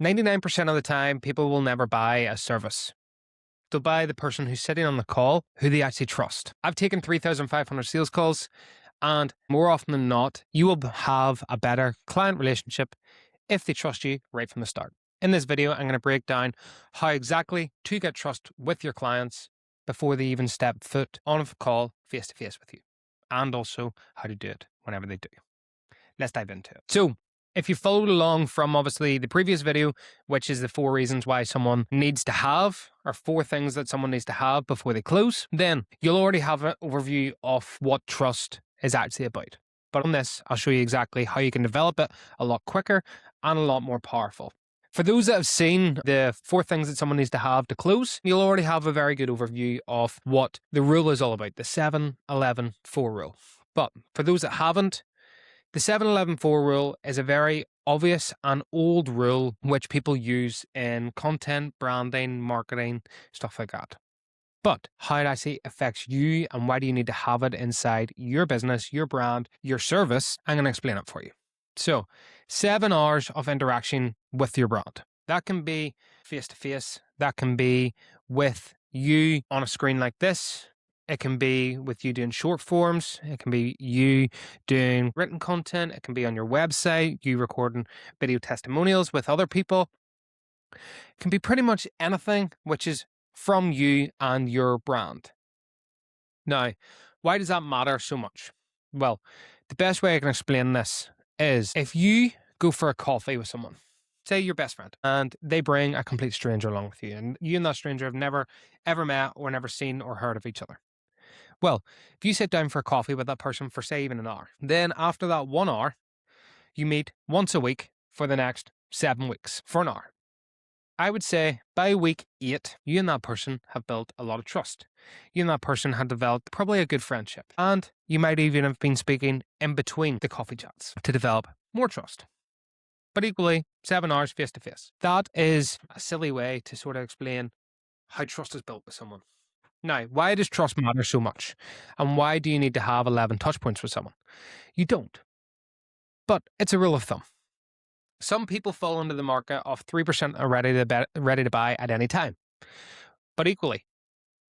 99% of the time, people will never buy a service. They'll buy the person who's sitting on the call, who they actually trust. I've taken 3,500 sales calls, and more often than not, you will have a better client relationship if they trust you right from the start. In this video, I'm going to break down how exactly to get trust with your clients before they even step foot on a call face-to-face with you, and also how to do it whenever they do. Let's dive into it. So, if you followed along from obviously the previous video, which is the 4 reasons why someone needs to have, or 4 things that someone needs to have before they close, then you'll already have an overview of what trust is actually about. But on this, I'll show you exactly how you can develop it a lot quicker and a lot more powerful. For those that have seen the 4 things that someone needs to have to close, you'll already have a very good overview of what the rule is all about, the 7-11-4 rule. But for those that haven't, the 7-11-4 rule is a very obvious and old rule which people use in content, branding, marketing, stuff like that. But how it actually affects you and why do you need to have it inside your business, your brand, your service, I'm going to explain it for you. So, 7 hours of interaction with your brand. That can be face-to-face. That can be with you on a screen like this. It can be with you doing short forms. It can be you doing written content. It can be on your website, you recording video testimonials with other people. It can be pretty much anything which is from you and your brand. Now, why does that matter so much? Well, the best way I can explain this is if you go for a coffee with someone, say your best friend, and they bring a complete stranger along with you, and you and that stranger have never ever met or never seen or heard of each other. Well, if you sit down for a coffee with that person for, say, even an hour, then after that 1 hour, you meet once a week for the next 7 weeks for an hour. I would say by week 8, you and that person have built a lot of trust. You and that person have developed probably a good friendship. And you might even have been speaking in between the coffee chats to develop more trust. But equally, 7 hours face to face. That is a silly way to sort of explain how trust is built with someone. Now, why does trust matter so much? And why do you need to have 11 touch points with someone? You don't. But it's a rule of thumb. Some people fall into the market of 3% are ready to buy at any time. But equally,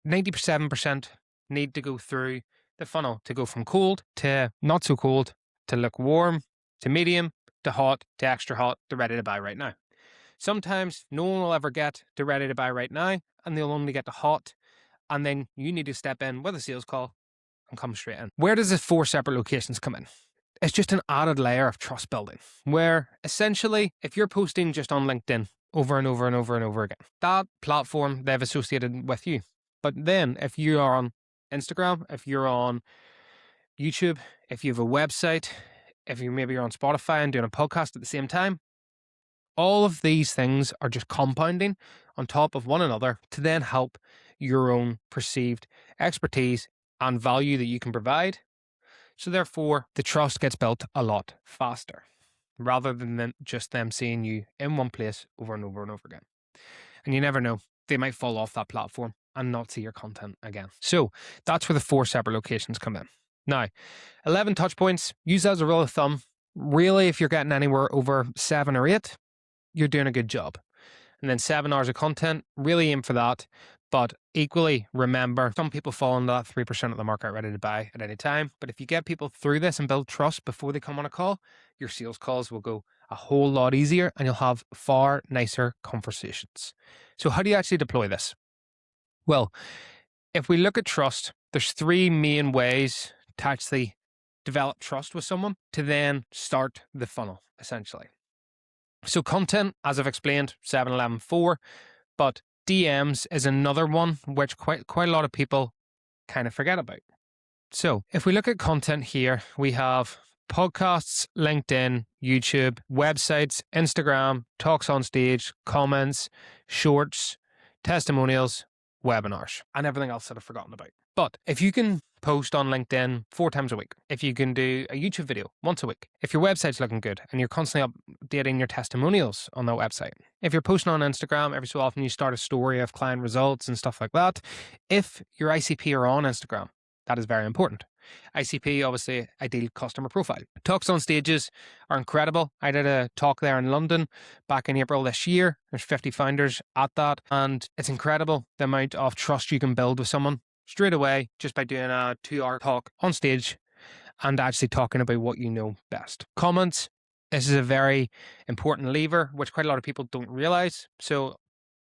97% need to go through the funnel to go from cold to not so cold, to lukewarm, to medium, to hot, to extra hot, to ready to buy right now. Sometimes no one will ever get to ready to buy right now, and they'll only get to hot, and then you need to step in with a sales call and come straight in. Where does the 4 separate locations come in? It's just an added layer of trust building, where essentially, if you're posting just on LinkedIn over and over and over and over again, that platform they've associated with you. But then if you are on Instagram, if you're on YouTube, if you have a website, if you're on Spotify and doing a podcast at the same time, all of these things are just compounding on top of one another to then help your own perceived expertise and value that you can provide. So therefore, the trust gets built a lot faster, rather than just them seeing you in one place over and over and over again. And you never know, they might fall off that platform and not see your content again. So that's where the 4 separate locations come in. Now, 11 touch points, use that as a rule of thumb. Really, if you're getting anywhere over 7 or 8, you're doing a good job. And then 7 hours of content, really aim for that. But equally, remember, some people fall into that 3% of the market ready to buy at any time. But if you get people through this and build trust before they come on a call, your sales calls will go a whole lot easier and you'll have far nicer conversations. So how do you actually deploy this? Well, if we look at trust, there's 3 main ways to actually develop trust with someone to then start the funnel, essentially. So content, as I've explained, 7-11-4, but DMs is another one which quite a lot of people kind of forget about. So if we look at content here, we have podcasts, LinkedIn, YouTube, websites, Instagram, talks on stage, comments, shorts, testimonials, webinars, and everything else that I've forgotten about. But if you can post on LinkedIn 4 times a week, if you can do a YouTube video once a week, if your website's looking good and you're constantly updating your testimonials on that website, if you're posting on Instagram every so often, you start a story of client results and stuff like that. If your ICP are on Instagram, that is very important. ICP, obviously, ideal customer profile. Talks on stages are incredible. I did a talk there in London back in April this year. There's 50 founders at that, and it's incredible the amount of trust you can build with someone straight away just by doing a 2-hour talk on stage and actually talking about what you know best. Comments. This is a very important lever, which quite a lot of people don't realize. So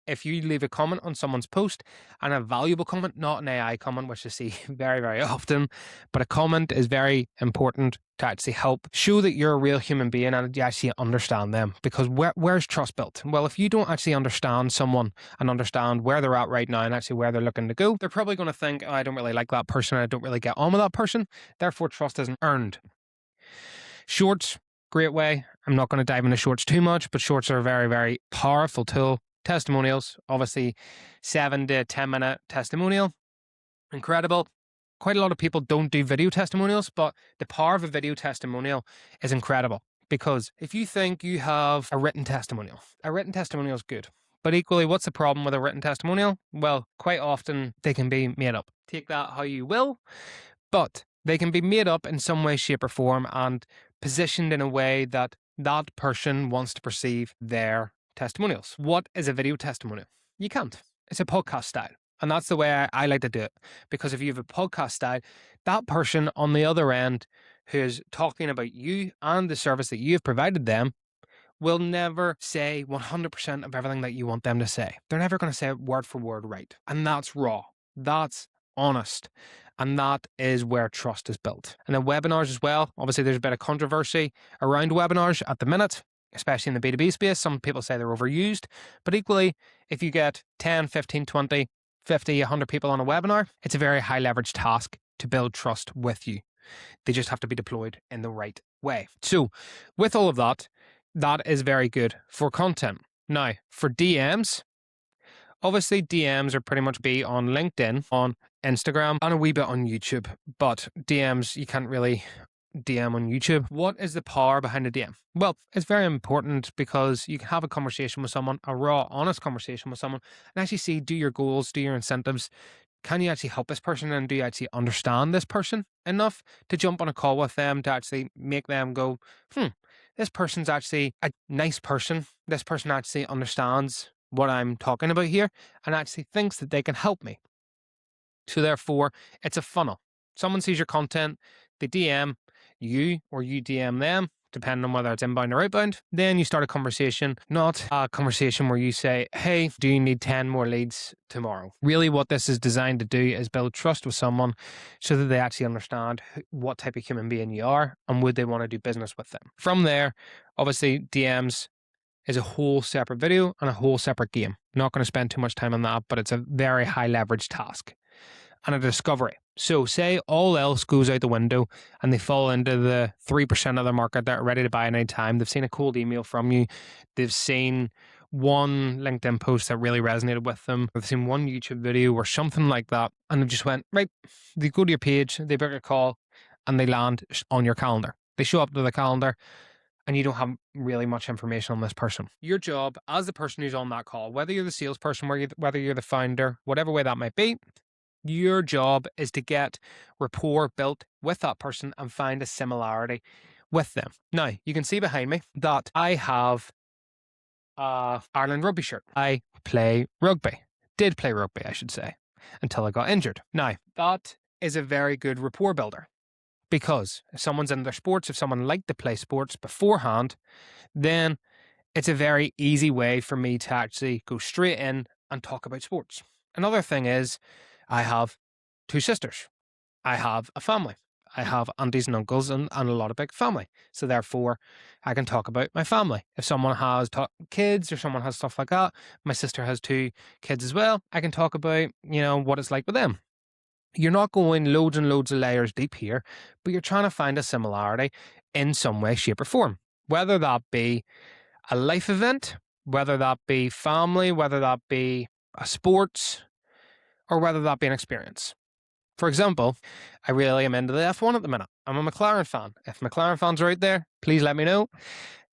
if you leave a comment on someone's post, and a valuable comment, not an AI comment, which I see very, very often, but a comment is very important to actually help show that you're a real human being and you actually understand them. Because where's trust built? Well, if you don't actually understand someone and understand where they're at right now and actually where they're looking to go, they're probably going to think, oh, I don't really like that person, I don't really get on with that person, therefore trust isn't earned. Shorts, great way. I'm not going to dive into shorts too much, but shorts are a very, very powerful tool. Testimonials, obviously 7 to 10 minute testimonial, incredible. Quite a lot of people don't do video testimonials, but the power of a video testimonial is incredible, because if you think you have a written testimonial is good. But equally, what's the problem with a written testimonial? Well, quite often they can be made up. Take that how you will, but they can be made up in some way, shape or form and positioned in a way that that person wants to perceive their testimonials. What is a video testimonial? You can't. It's a podcast style. And that's the way I like to do it. Because if you have a podcast style, that person on the other end who is talking about you and the service that you have provided them will never say 100% of everything that you want them to say. They're never going to say it word for word right. And that's raw. That's honest. And that is where trust is built. And then webinars as well. Obviously, there's a bit of controversy around webinars at the minute, especially in the B2B space. Some people say they're overused. But equally, if you get 10, 15, 20, 50, 100 people on a webinar, it's a very high leverage task to build trust with you. They just have to be deployed in the right way. So with all of that, that is very good for content. Now, for DMs, obviously DMs are pretty much be on LinkedIn, on Instagram, and a wee bit on YouTube. But DMs, you can't really DM on YouTube. What is the power behind a DM? Well, it's very important because you can have a conversation with someone, a raw, honest conversation with someone, and actually see, do your goals, do your incentives. Can you actually help this person, and do you actually understand this person enough to jump on a call with them to actually make them go, this person's actually a nice person. This person actually understands what I'm talking about here and actually thinks that they can help me. So therefore, it's a funnel. Someone sees your content, they DM you or you DM them, depending on whether it's inbound or outbound. Then you start a conversation, not a conversation where you say, hey, do you need 10 more leads tomorrow? Really what this is designed to do is build trust with someone so that they actually understand what type of human being you are and would they want to do business with them. From there, obviously DMs is a whole separate video and a whole separate game. I'm not going to spend too much time on that, but it's a very high leverage task. And a discovery. So say all else goes out the window and they fall into the 3% of the market that are ready to buy at any time. They've seen a cold email from you. They've seen one LinkedIn post that really resonated with them. They've seen one YouTube video or something like that. And they just went, right, they go to your page, they book a call and they land on your calendar. They show up to the calendar and you don't have really much information on this person. Your job as the person who's on that call, whether you're the salesperson, whether you're the founder, whatever way that might be, your job is to get rapport built with that person and find a similarity with them. Now, you can see behind me that I have a Ireland rugby shirt. I play rugby. Did play rugby, I should say, until I got injured. Now, that is a very good rapport builder because if someone's in their sports, if someone liked to play sports beforehand, then it's a very easy way for me to actually go straight in and talk about sports. Another thing is, I have 2 sisters. I have a family. I have aunties and uncles and a lot of big family. So therefore, I can talk about my family. If someone has kids or someone has stuff like that, my sister has 2 kids as well, I can talk about, what it's like with them. You're not going loads and loads of layers deep here, but you're trying to find a similarity in some way, shape or form. Whether that be a life event, whether that be family, whether that be a sports, or whether that be an experience. For example, I really am into the F1 at the minute. I'm a McLaren fan. If McLaren fans are out there, please let me know.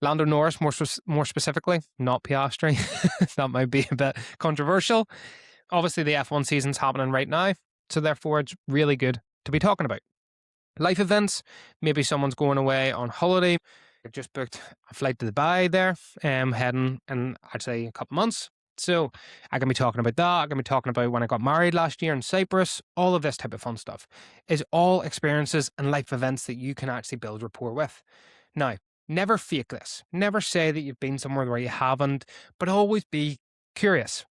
Lando Norris, more specifically, not Piastri. That might be a bit controversial. Obviously, the F1 season's happening right now, so therefore it's really good to be talking about. Life events, maybe someone's going away on holiday. They've just booked a flight to Dubai there, heading in, I'd say, a couple months. So I can be talking about that. I can be talking about when I got married last year in Cyprus. All of this type of fun stuff is all experiences and life events that you can actually build rapport with. Now, never fake this. Never say that you've been somewhere where you haven't, but always be curious.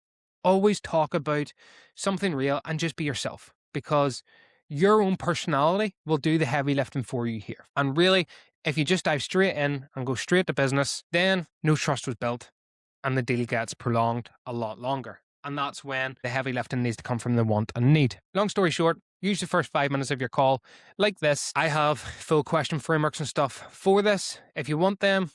Always talk about something real and just be yourself, because your own personality will do the heavy lifting for you here. And really, if you just dive straight in and go straight to business, then no trust was built and the deal gets prolonged a lot longer. And that's when the heavy lifting needs to come from the want and need. Long story short, use the first 5 minutes of your call like this. I have full question frameworks and stuff for this. If you want them,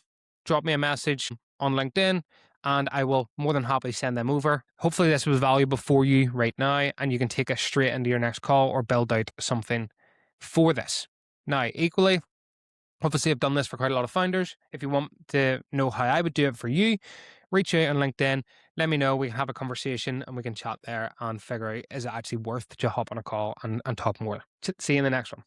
drop me a message on LinkedIn and I will more than happily send them over. Hopefully this was valuable for you right now and you can take us straight into your next call or build out something for this. Now, equally, obviously I've done this for quite a lot of founders. If you want to know how I would do it for you, reach out on LinkedIn, let me know, we can have a conversation and we can chat there and figure out, is it actually worth to hop on a call and talk more. See you in the next one.